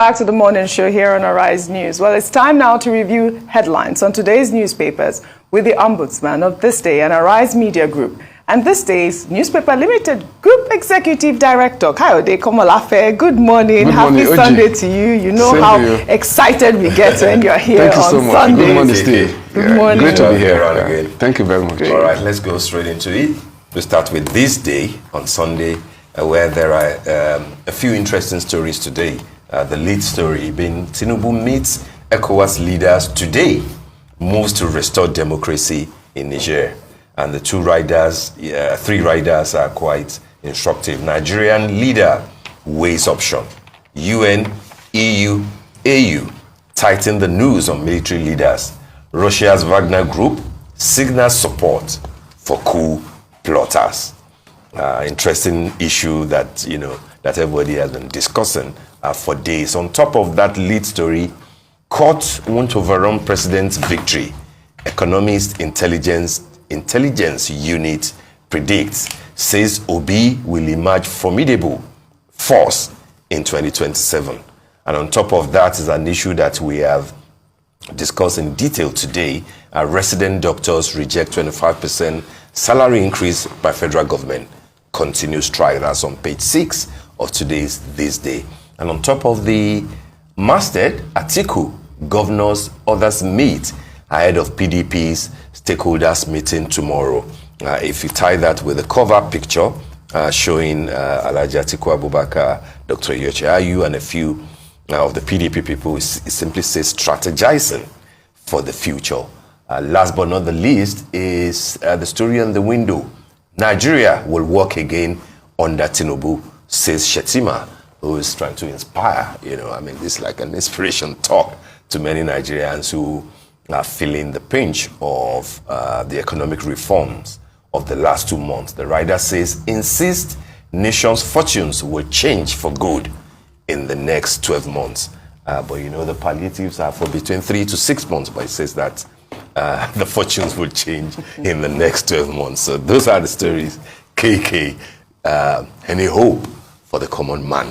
Back to the morning show here on Arise News. Well, it's time now to review headlines on today's newspapers with the Ombudsman of This Day and Arise Media Group. And This Day's Newspaper Limited Group Executive Director, Kayode Komolafe. Good morning. Happy Sunday to you. You know how excited we get when you're here on Sunday. Thank you so much. Good morning, Steve. Good morning. Great to be here again. Thank you very much. All right, let's go straight into it. We start with This Day on Sunday, where there are a few interesting stories today. The lead story being TINUBU meets ECOWAS leaders today, moves to restore democracy in Niger. And the three riders are quite instructive. Nigerian leader weighs option. UN, EU, AU tighten the noose on military leaders. Russia's Wagner Group signals support for coup plotters. Interesting issue that that everybody has been discussing for days. On top of that lead story, court won't overrun president's victory. Economist intelligence unit predicts, says OBI will emerge formidable force in 2027. And on top of that is an issue that we have discussed in detail today. Resident doctors reject 25% salary increase by federal government. Continue strike. That's on page 6 of today's This Day. And on top of the masthead, Atiku, governors, others meet ahead of PDP's stakeholders meeting tomorrow. If you tie that with the cover picture showing Alhaji Atiku Abubakar, Dr. Yoche Ayu, and a few of the PDP people, it simply says strategizing for the future. Last but not the least is the story on the window. Nigeria will work again under TINUBU, says Shetima, who is trying to inspire. This is like an inspiration talk to many Nigerians who are feeling the pinch of the economic reforms of the last 2 months. The rider says, insist nation's fortunes will change for good in the next 12 months. But the palliatives are for between 3 to 6 months, but it says that the fortunes will change in the next 12 months. So those are the stories, KK, any hope for the common man?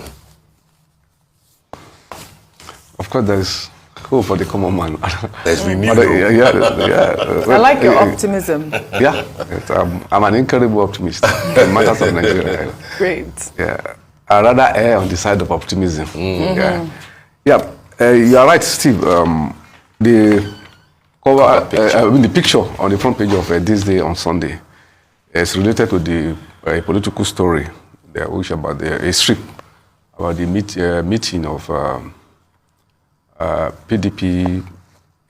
Of course, there is hope for the common man. There's renewed hope. I like your optimism. Yeah, I'm an incredible optimist in matters of Nigeria. Great. Yeah, I rather err on the side of optimism. Yeah, you are right, Steve. The cover, the picture on the front page of This Day on Sunday is related to the political story, which about a strip about the meeting of PDP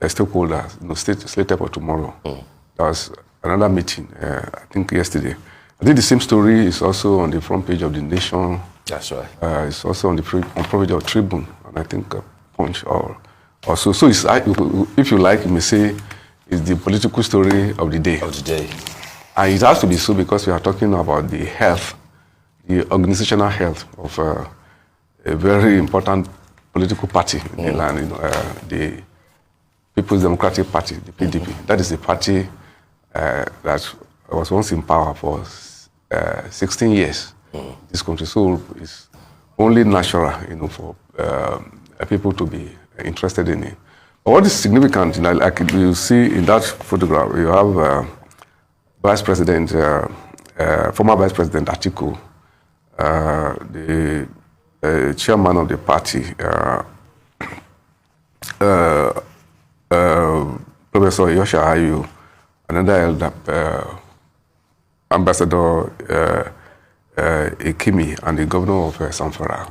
stakeholders, slated for tomorrow. There was another meeting, I think yesterday. I think the same story is also on the front page of The Nation. That's right. It's also on the front page of Tribune, and I think Punch also. So it's, if you like, you may say it's the political story of the day. And it has to be so because we are talking about the health, the organizational health of a very important political party in the land, the People's Democratic Party, the PDP. That is the party that was once in power for 16 years in this country. So it's only natural, for people to be interested in it. But what is significant, like you see in that photograph, you have Vice President, former Vice President Atiku, the chairman of the party, Professor Yoche Ayu, another elder, Ambassador Ekimi, and the governor of Zamfara.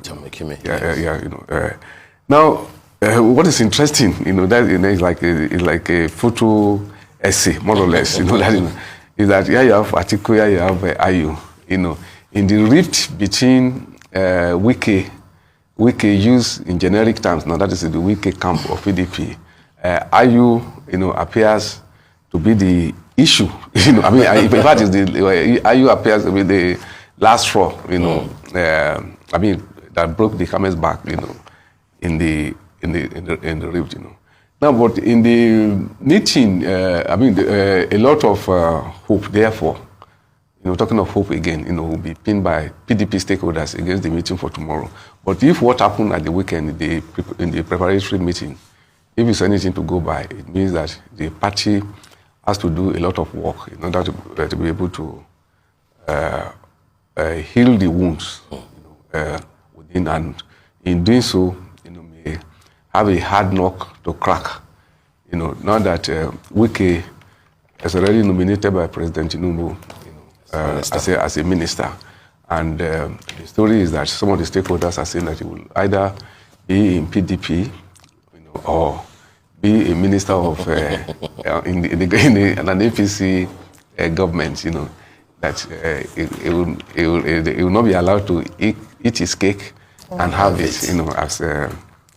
Now, what is interesting, that is like a photo essay, more or less. Is that here you have Atiku, here you have Ayu. In the rift between Wike used in generic terms. Now that is the Wike camp of PDP. Ayu, appears to be the issue. In fact, Ayu appears to be the last straw. That broke the camel's back. In the rift. Now, but in the meeting, a lot of hope, therefore, talking of hope again, will be pinned by PDP stakeholders against the meeting for tomorrow. But if what happened at the weekend, in the preparatory meeting, if it's anything to go by, it means that the party has to do a lot of work in order to be able to heal the wounds within, and in doing so, may have a hard knock to crack. Now that Wike is already nominated by President TINUBU as a minister, and the story is that some of the stakeholders are saying that he will either be in PDP, or be a minister of in an APC government. That he will not be allowed to eat his cake and have it,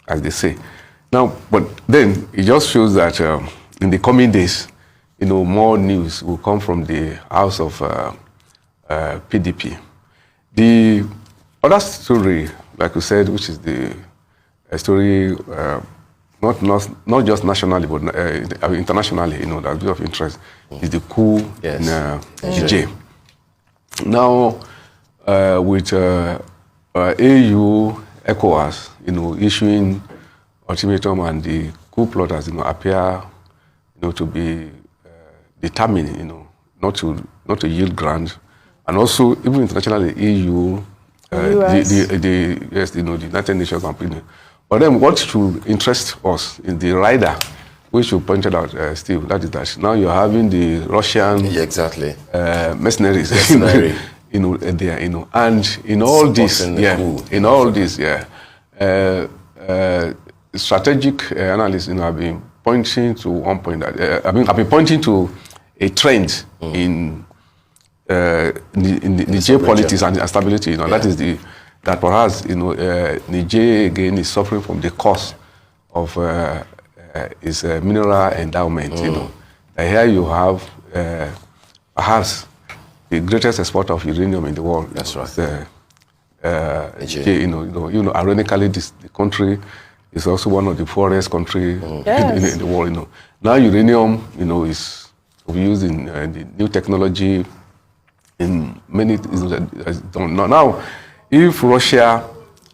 as they say. Now, but then it just shows that in the coming days, more news will come from the house of PDP. The other story, like you said, which is the story not just nationally but internationally, that's a bit of interest, is the coup in Niger. Now, with AU, ECOWAS, issuing ultimatum, and the coup plotters, appear, to be determined, not to yield ground, and also even internationally, EU, the United Nations, but then what should interest us is the rider, which you pointed out, Steve. That is that now you're having the Russian mercenaries, there, and in all this, strategic analysts, have been pointing to one point that I've been pointing to a trend in Niger politics and stability. That is that perhaps Niger again is suffering from the cost of its mineral endowment. Here you have perhaps the greatest exporter of uranium in the world. That's right. Niger, ironically, the country is also one of the poorest countries in the world. Now uranium, is used in the new technology in many. Now, if Russia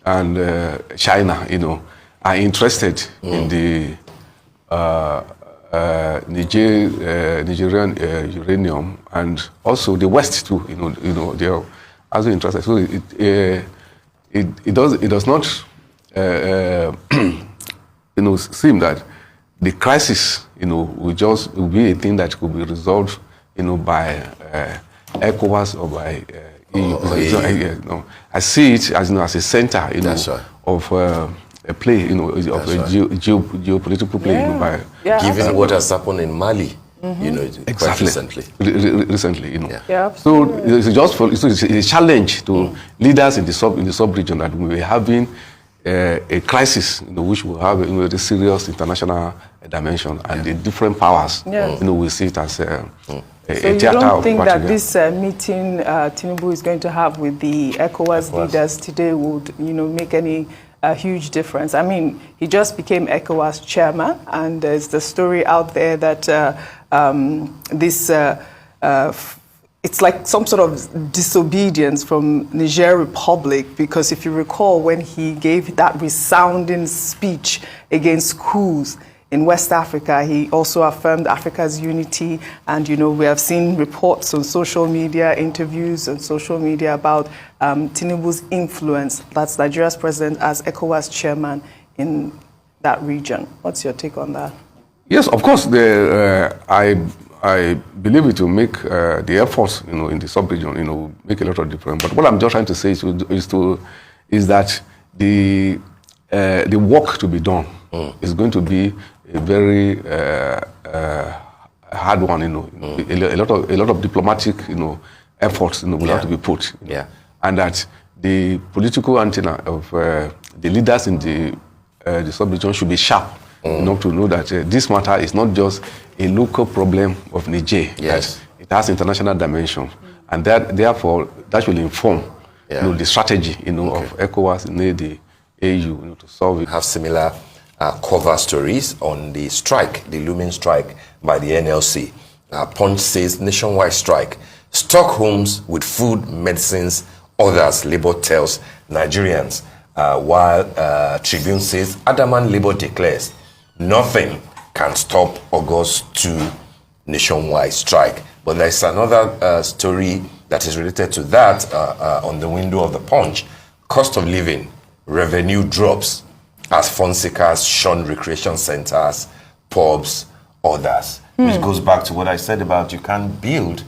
and China, are interested in the Nigerian uranium, and also the West too, they are also interested. So it does not seem that the crisis, will be a thing that could be resolved, by ECOWAS or by EU. I see it as a center, of a play, of a geopolitical play, given what has happened in Mali, quite recently. So it's a challenge to leaders in the sub-region that we are having a crisis, which will have a serious international dimension, and the different powers, we see it as so you don't think that this meeting TINUBU is going to have with the ECOWAS leaders today would, make any huge difference? I mean, he just became ECOWAS chairman, and there's the story out there that it's like some sort of disobedience from Niger Republic, because if you recall, when he gave that resounding speech against coups in West Africa, he also affirmed Africa's unity. And, we have seen reports on social media, interviews on social media about TINUBU's influence. That's Nigeria's president as ECOWAS chairman in that region. What's your take on that? Yes, of course. I believe it will make the efforts, in the sub-region, make a lot of difference. But what I'm just trying to say is that the work to be done is going to be a very hard one. A lot of diplomatic, efforts, will have to be put. And that the political antenna of the leaders in the sub-region should be sharp. Enough to know that this matter is not just a local problem of Niger. Yes. It has international dimension. And therefore, that will inform the strategy of ECOWAS and the AU to solve it. Have similar cover stories on the strike, the looming strike by the NLC. Punch says nationwide strike stock homes with food, medicines, others, Labour tells Nigerians. While Tribune says, adamant Labour declares, nothing can stop August 2 nationwide strike. But there's another story that is related to that on the window of the Punch. Cost of living, revenue drops as fund seekers shun recreation centers, pubs, others. Which goes back to what I said about you can't build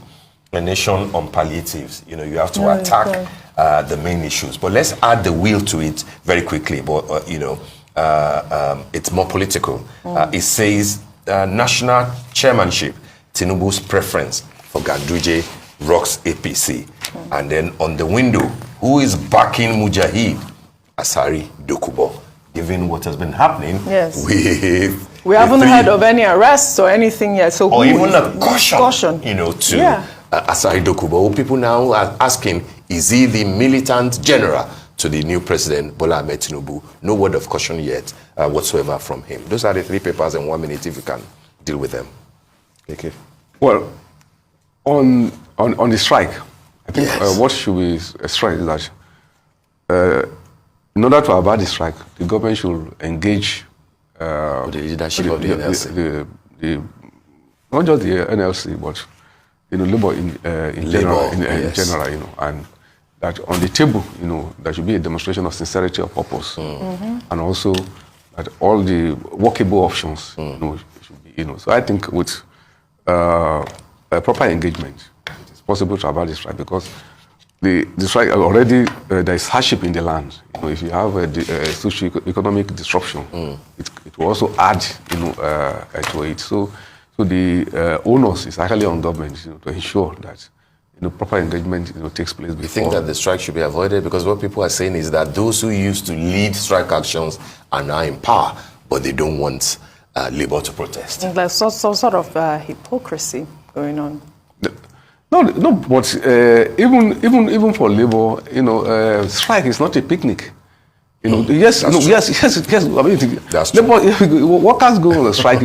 a nation on palliatives. You know, you have to attack the main issues. But let's add the wheel to it very quickly. But, it's more political. It says national chairmanship, TINUBU's preference for Ganduje rocks APC. And then on the window, who is backing Mujahid? Asari Dokubo. Given what has been happening with... We haven't heard of any arrests or anything yet. So or even a caution. You know, to Asari Dokubo. People now are asking, is he the militant general to the new president, Bola Ahmed Tinubu? No word of caution yet whatsoever from him. Those are the three papers in 1 minute, if you can deal with them. Okay. Well, on the strike, I think what should be strike is that in order to avoid the strike, the government should engage the leadership of the NLC. Not just the NLC, but labor in general, and that on the table, there should be a demonstration of sincerity of purpose, and also that all the workable options, should be, So I think with a proper engagement, it's possible to avoid the strike because the strike already there is hardship in the land. If you have a socio-economic disruption, it will also add, to it. So the onus is actually on government to ensure that proper engagement takes place before. You think that the strike should be avoided? Because what people are saying is that those who used to lead strike actions are now in power, but they don't want Labour to protest. There's some sort of hypocrisy going on. No, but even for Labour, strike is not a picnic. Yes. I mean, that's Labour, workers go on a strike,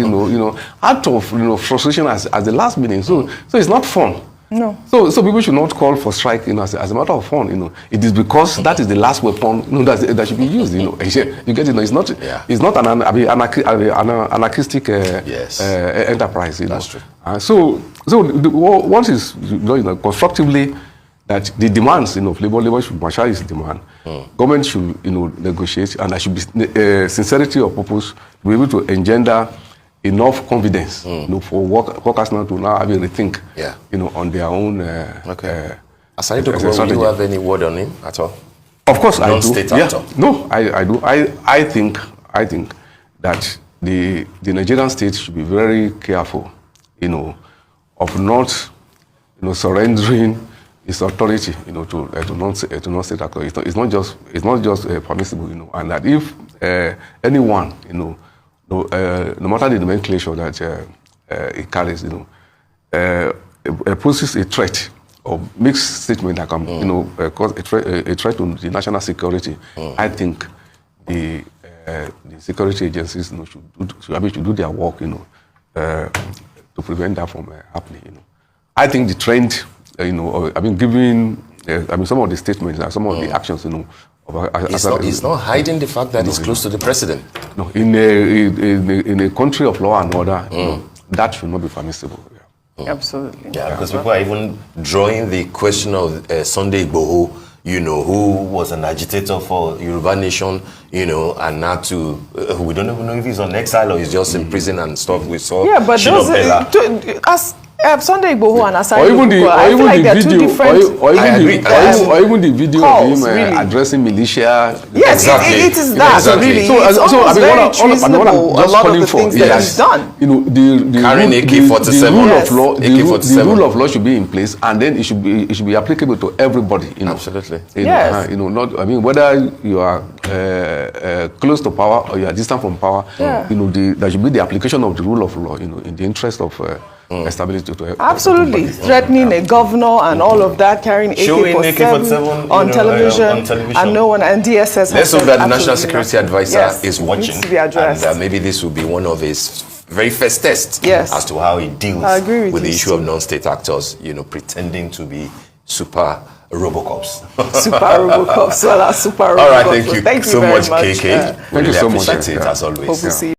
out of frustration as the last minute. So it's not fun. No. So people should not call for strike, as a matter of fun. It is because that is the last weapon, that should be used. You get it. It's not an anarchistic enterprise. That's true. So what is constructively that the demands of labor should marshal its demand. Government should negotiate, and there should be sincerity of purpose to be able to engender enough confidence for workers now to now have a rethink on their own. Aside do you have any word on him at all? Of course I do. Non-state actor. No, I do. I think that the Nigerian state should be very careful, of not surrendering its authority, to non-state actor. It's not just permissible, and that if anyone, no matter the nomenclature that it carries, poses a threat or makes statement that can, cause a threat to the national security. I think the security agencies, should do their work, to prevent that from happening. I think the trend, given some of the statements and some of the actions, It's not hiding the fact that it's close to the president. No, in a country of law and order, that should not be permissible. Absolutely. Yeah, because people are even drawing the question of Sunday Igboho, who was an agitator for Yoruba Nation, and now we don't even know if he's on exile or he's just in prison and stuff. We saw but Sunday Igboho and Asari Dokubo, I feel like they're two different. Or even the video calls, of him addressing militia. Yes, exactly. it is that really. So very treasonable. A lot of the things that he's done. Carrying AK-47. The rule of law should be in place, and then it should be applicable to everybody. Absolutely. Whether you are close to power or you are distant from power, there should be the application of the rule of law, in the interest of stability to absolutely threatening a governor and all of that, carrying AK-47 on television, and no one, and DSS. Let's hope that the National Security Advisor is watching, needs to be addressed. And maybe this will be one of his very first test Yes. as to how it deals I agree with the you, issue of Steve. non-state actors, pretending to be super Robocops. Super Robocops. Well, super Robocops. All right, thank you Thank you so very much, KK. Yeah. We really so much. appreciate it, Yeah. as always. Hope we see you.